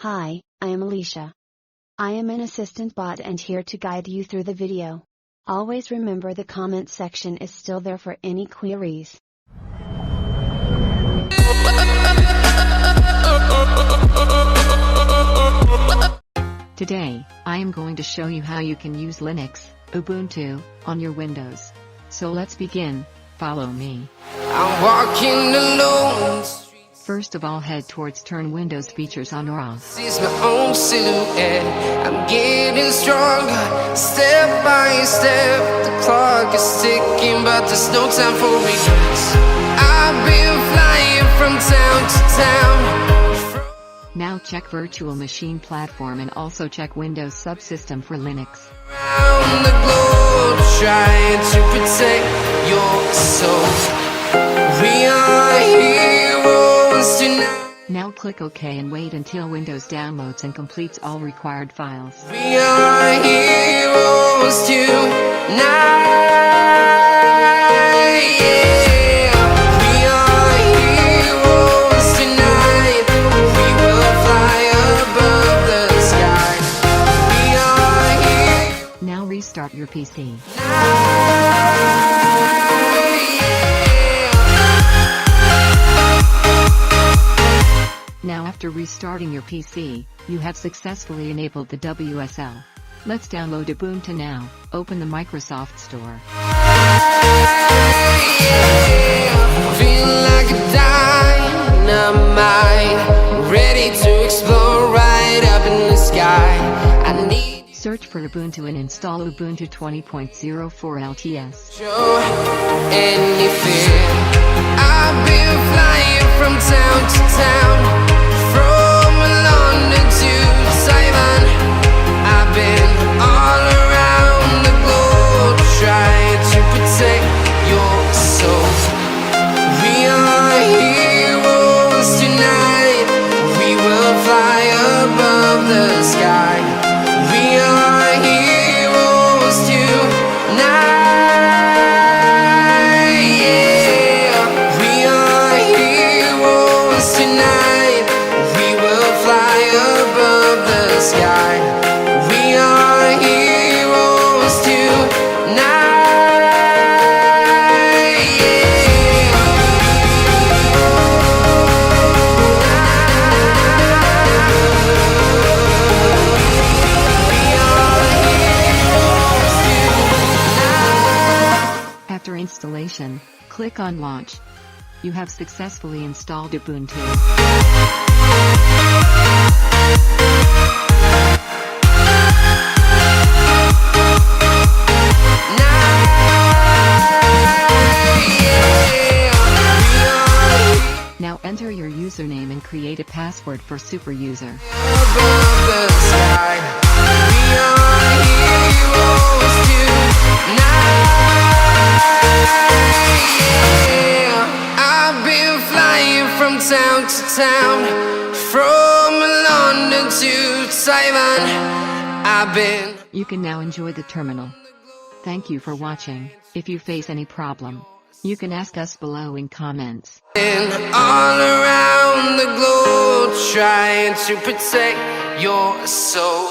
Hi, I am Alicia. I am an assistant bot and here to guide you through the video. Always remember the comment section is still there for any queries. Today, I am going to show you how you can use Linux, Ubuntu, on your Windows. So let's begin, follow me. I'm walking alone. First of all, head towards Turn Windows Features on or off. Sees my own silhouette. I'm getting stronger, step by step. The clock is ticking, but there's no time for regrets. I've been flying from town to town. Now check Virtual Machine Platform and also check Windows Subsystem for Linux. Around the globe, trying to protect your soul. We are heroes tonight. Now click OK and wait until Windows downloads and completes all required files. We are heroes tonight. Yeah. We are heroes tonight. We will fly above the sky. We are heroes. Now restart your PC. Now after restarting your PC, you have successfully enabled the WSL. Let's download Ubuntu now. Open the Microsoft Store. Feel like a dynamite, ready to explode right up in the sky. I need Search for Ubuntu and install Ubuntu 20.04 LTS. show any fear. I've been flying from town to town, from London to Taiwan. I've been all around the globe, trying to protect your soul. We are heroes tonight. We will fly above the sky. We are heroes tonight. Yeah. We are heroes tonight. We will fly above the sky. We are heroes tonight. After installation, click on Launch. You have successfully installed Ubuntu. Now enter your username and create a password for super user. Above the sky. We are heroes tonight. Yeah. I've been flying from town to town, from London to Taiwan. I've been You can now enjoy the terminal. Thank you for watching. If you face any problem, you can ask us below in comments. all around the globe, trying to protect your soul.